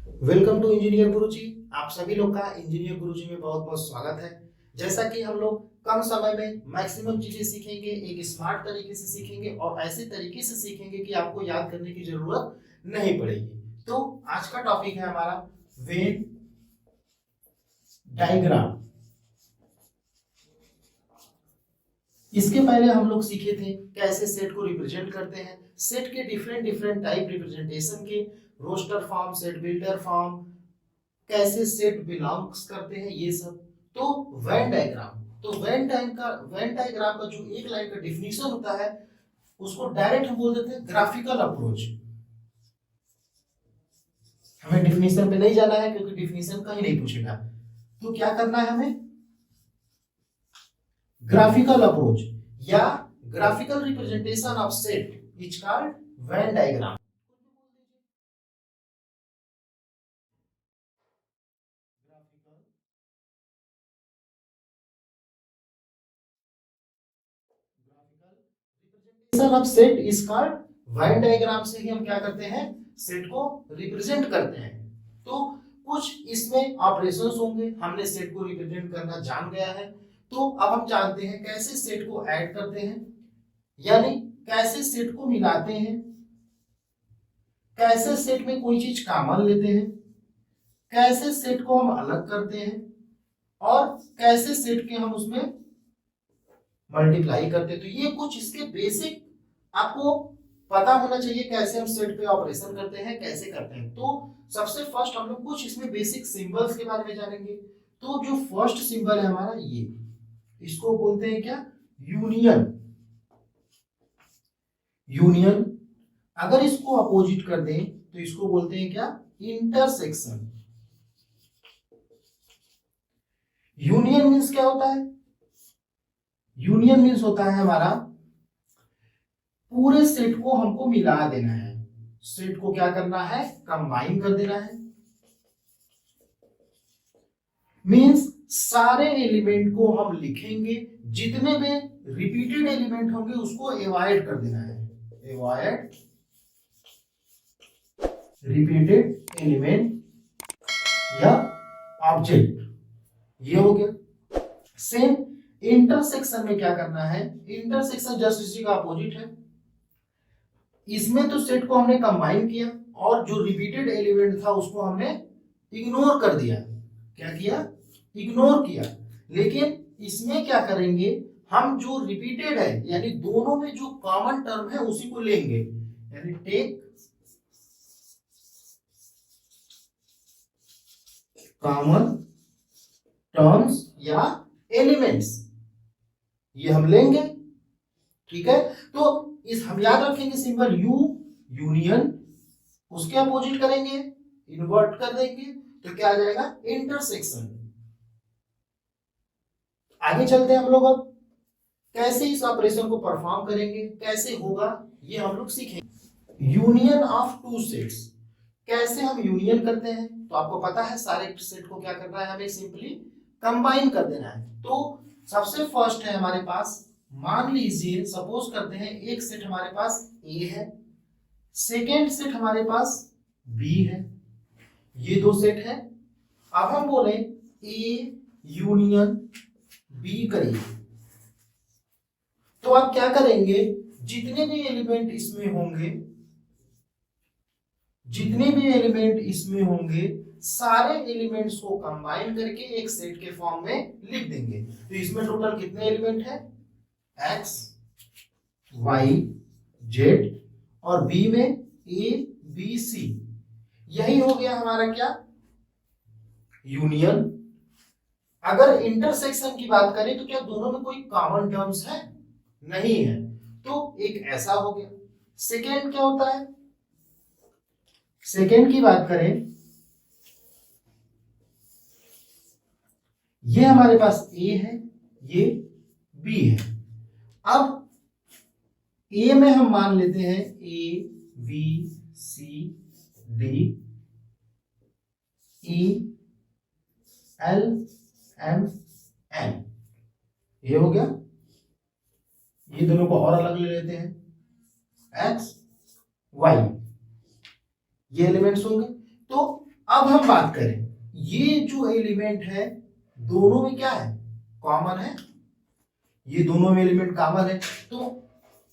Welcome to engineer गुरुजी। आप सभी लोग का इंजीनियर गुरुजी में बहुत बहुत स्वागत है। जैसा कि हम लोग कम समय में मैक्सिमम चीजें सीखेंगे, एक स्मार्ट तरीके से सीखेंगे और ऐसे तरीके से सीखेंगे कि आपको याद करने की जरूरत नहीं पड़ेगी। तो आज का टॉपिक है हमारा वेन डायग्राम। इसके पहले हम लोग सीखे थे कैसे सेट को रिप्रेजेंट करते हैं, सेट के डिफरेंट डिफरेंट टाइप रिप्रेजेंटेशन के, roster form, set builder form, कैसे सेट बिलोंग्स करते हैं, ये सब। तो वेन डायग्राम, तो वेन डायग्राम का जो एक लाइन का डिफिनीशन होता है उसको डायरेक्ट हम बोल देते हैं ग्राफिकल अप्रोच। हमें डिफिनीशन पे नहीं जाना है क्योंकि डिफिनीशन कहीं नहीं पूछेगा। तो क्या करना है हमें, ग्राफिकल अप्रोच या graphical representation of set is called Venn diagram. Representation of set is called Venn diagram. से ही हम क्या करते हैं, सेट को रिप्रेजेंट करते हैं। तो कुछ इसमें ऑपरेशंस होंगे, हमने सेट को रिप्रेजेंट करना जान गया है। तो अब हम जानते हैं कैसे सेट को ऐड करते हैं, यानी कैसे सेट को मिलाते हैं, कैसे सेट में कोई चीज कॉमन लेते हैं, कैसे सेट को हम अलग करते हैं और कैसे सेट के हम उसमें मल्टीप्लाई करते हैं। तो ये कुछ इसके बेसिक आपको पता होना चाहिए, कैसे हम सेट पे ऑपरेशन करते हैं, कैसे करते हैं। तो सबसे फर्स्ट हम लोग कुछ इसमें बेसिक सिंबल्स के बारे में जानेंगे। तो जो फर्स्ट सिंबल है हमारा ये, इसको बोलते हैं क्या, यूनियन। यूनियन। अगर इसको अपोजिट कर दें तो इसको बोलते हैं क्या, इंटरसेक्शन। यूनियन मीन्स क्या होता है, यूनियन मीन्स होता है हमारा पूरे सेट को हमको मिला देना है, सेट को क्या करना है, कंबाइन कर देना है। मीन्स सारे एलिमेंट को हम लिखेंगे, जितने भी रिपीटेड एलिमेंट होंगे उसको अवॉइड कर देना है, अवॉइड रिपीटेड एलिमेंट या ऑब्जेक्ट, ये हो गया। सेम इंटरसेक्शन में क्या करना है, इंटरसेक्शन जस्ट इसी का अपोजिट है। इसमें तो सेट को हमने कंबाइन किया और जो रिपीटेड एलिमेंट था उसको हमने इग्नोर कर दिया। क्या किया, इग्नोर किया। लेकिन इसमें क्या करेंगे, हम जो रिपीटेड है यानी दोनों में जो कॉमन टर्म है उसी को लेंगे, यानी टेक कॉमन टर्म्स या एलिमेंट्स, ये हम लेंगे। ठीक है, तो इस हम याद रखेंगे सिंबल यू, यूनियन, उसके अपोजिट करेंगे, इन्वर्ट कर देंगे तो क्या आ जाएगा, इंटरसेक्शन। आगे चलते हैं हम लोग, अब कैसे इस ऑपरेशन को परफॉर्म करेंगे, कैसे होगा ये हम लोग सीखेंगे। यूनियन ऑफ टू सेट्स, कैसे हम यूनियन करते हैं, तो आपको पता है सारे सेट को क्या करना है, हमें सिंपली कंबाइन कर देना है। तो सबसे फर्स्ट है हमारे पास, मान लीजिए सपोज करते हैं एक सेट हमारे पास ए है, सेकेंड सेट हमारे पास बी है, ये दो सेट है। अब हम बोले ए यूनियन बी करिए, तो आप क्या करेंगे, जितने भी एलिमेंट इसमें होंगे, जितने भी एलिमेंट इसमें होंगे सारे एलिमेंट्स को कंबाइन करके एक सेट के फॉर्म में लिख देंगे। तो इसमें टोटल कितने एलिमेंट है, एक्स वाई जेड, और बी में ए बी सी। यही हो गया हमारा क्या, यूनियन। अगर इंटरसेक्शन की बात करें तो क्या दोनों में कोई कॉमन टर्म्स है, नहीं है, तो एक ऐसा हो गया। सेकेंड क्या होता है, सेकेंड की बात करें, ये हमारे पास ए है, ये बी है। अब ए में हम मान लेते हैं A B C D E L M N, ये हो गया। ये दोनों को और अलग ले लेते हैं, एक्स वाई, ये एलिमेंट्स होंगे। तो अब हम बात करें, ये जो एलिमेंट है दोनों में क्या है, कॉमन है, ये दोनों में एलिमेंट कॉमन है। तो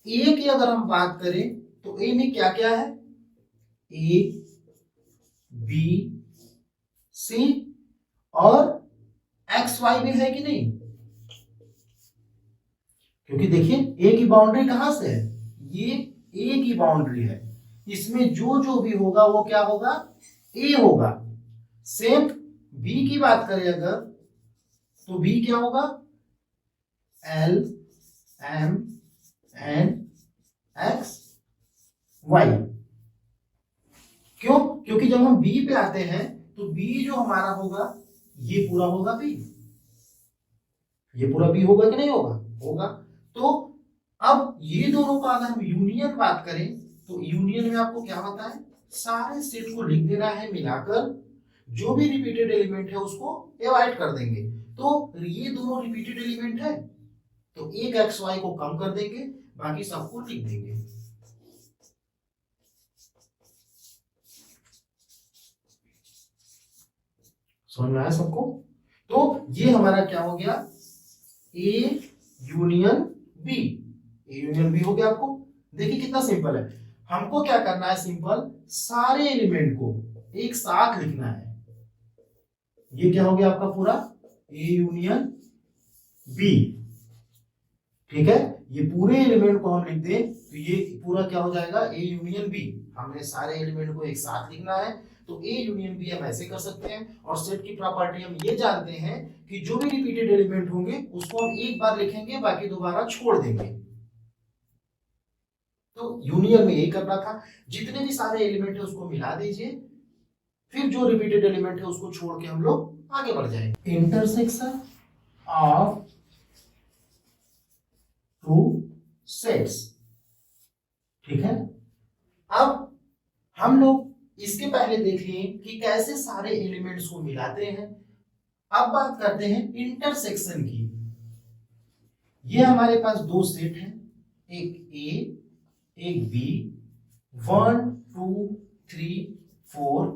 ए की अगर हम बात करें तो ए में क्या क्या है, ए बी सी और एक्स वाई में है कि नहीं, क्योंकि देखिए ए की बाउंड्री कहां से है, ये ए की बाउंड्री है, इसमें जो जो भी होगा वो क्या होगा, ए होगा। सेम बी की बात करें अगर तो बी क्या होगा, L M N X Y. क्यों, क्योंकि जब हम बी पे आते हैं तो बी जो हमारा होगा ये पूरा होगा बी, ये पूरा बी होगा कि नहीं होगा, होगा। तो अब ये दोनों का अगर हम यूनियन बात करें तो यूनियन में आपको क्या होता है, सारे सेट को लिख देना है मिलाकर, जो भी रिपीटेड एलिमेंट है उसको अवॉइड कर देंगे। तो ये दोनों रिपीटेड एलिमेंट है तो एक एक्स वाई को कम कर देंगे, बाकी सबको लिख देंगे। समझ में आया सबको। तो ये हमारा क्या हो गया, A union B, A union B हो गया। आपको देखिए कितना सिंपल है, हमको क्या करना है, सिंपल सारे एलिमेंट को एक साथ लिखना है। ये क्या हो गया आपका पूरा ए यूनियन बी, ठीक है। ये पूरे एलिमेंट को हम लिख दें तो ये पूरा क्या हो जाएगा, ए यूनियन बी। हमने सारे एलिमेंट को एक साथ लिखना है तो ए यूनियन बी हम ऐसे कर सकते हैं। और सेट की प्रॉपर्टी हम ये जानते हैं कि जो भी रिपीटेड एलिमेंट होंगे उसको हम एक बार लिखेंगे, बाकी दोबारा छोड़ देंगे। तो यूनियन में यही करना था, जितने भी सारे एलिमेंट है उसको मिला दीजिए, फिर जो रिपीटेड एलिमेंट है उसको छोड़ के हम लोग आगे बढ़ जाएंगे। इंटरसेक्शन ऑफ टू सेट्स, ठीक है। अब हम लोग इसके पहले देख लिए कि कैसे सारे एलिमेंट्स को मिलाते हैं। अब बात करते हैं इंटरसेक्शन की। ये हमारे पास दो सेट हैं, एक ए एक बी, 1 2 3 4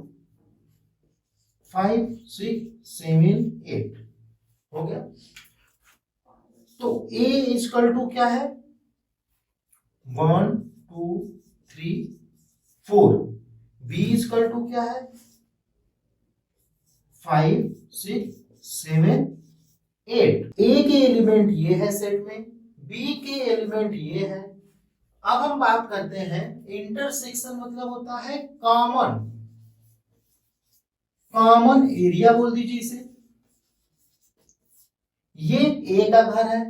5 6 7 8 हो गया। तो ए इक्वल टू क्या है, 1 2 3 4, बी इक्वल टू क्या है, 5 6 7 8। ए के एलिमेंट ये है सेट में, बी के एलिमेंट ये है। अब हम बात करते हैं इंटरसेक्शन, मतलब होता है कॉमन, कॉमन एरिया बोल दीजिए इसे। ये ए का घर है,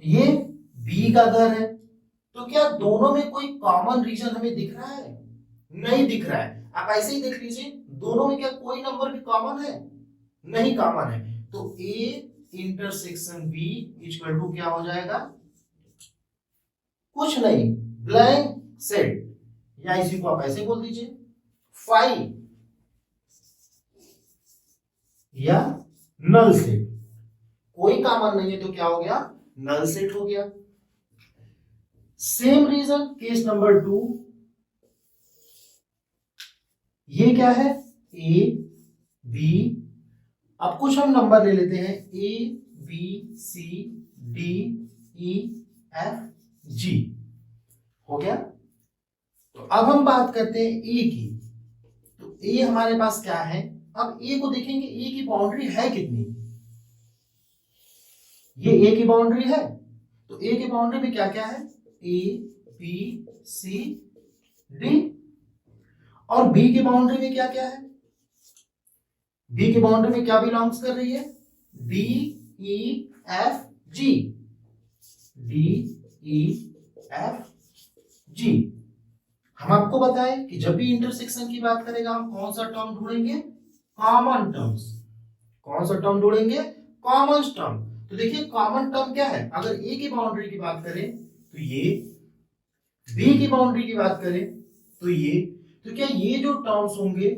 ये बी का घर है, तो क्या दोनों में कोई कॉमन रीजन हमें दिख रहा है, नहीं दिख रहा है। आप ऐसे ही देख लीजिए, दोनों में क्या कोई नंबर भी कॉमन है, नहीं कॉमन है। तो A intersection B equal to क्या हो जाएगा, कुछ नहीं, ब्लैंक सेट, या इसी को आप ऐसे बोल दीजिए 5 या नल सेट। कोई कॉमन नहीं है तो क्या हो गया, नल सेट हो गया। सेम रीजन केस नंबर 2, ये क्या है, ए बी। अब कुछ हम नंबर ले लेते हैं, A B C D E F G, हो गया। तो अब हम बात करते हैं ए की। तो ए हमारे पास क्या है, अब ए को देखेंगे, ए की बाउंड्री है कितनी, ये ए की बाउंड्री है। तो ए की बाउंड्री में क्या क्या है, ए बी सी डी। और बी की बाउंड्री में क्या क्या है, बी की बाउंड्री में क्या बिलोंग्स कर रही है, डी ई एफ जी, डी ई एफ जी। हम आपको बताएं कि जब भी इंटरसेक्शन की बात करेगा हम कौन सा टर्म ढूंढेंगे, कॉमन टर्म्स। कौन सा टर्म ढूंढेंगे, कॉमन टर्म। तो देखिए कॉमन टर्म क्या है, अगर ए की बाउंड्री की बात करें तो ये, बी की बाउंड्री की बात करें तो ये, तो क्या ये जो टर्म्स होंगे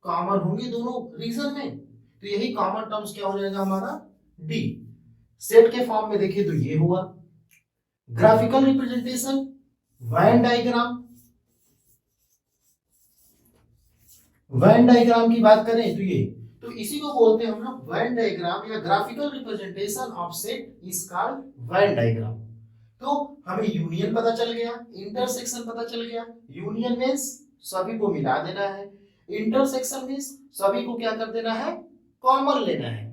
कॉमन होंगे दोनों रीजन में, तो यही कॉमन टर्म्स क्या हो जाएगा हमारा, डी। सेट के फॉर्म में देखिए तो ये हुआ। Graphical representation, Venn diagram, Venn diagram की बात करें तो ये, तो इसी को बोलते हैं हम लोग वेन डायग्राम या graphical representation of set is called when diagram. तो हमें यूनियन पता चल गया, इंटरसेक्शन पता चल गया। यूनियन मींस सभी को मिला देना है, इंटरसेक्शन मींस सभी को क्या कर देना है, कॉमन लेना है।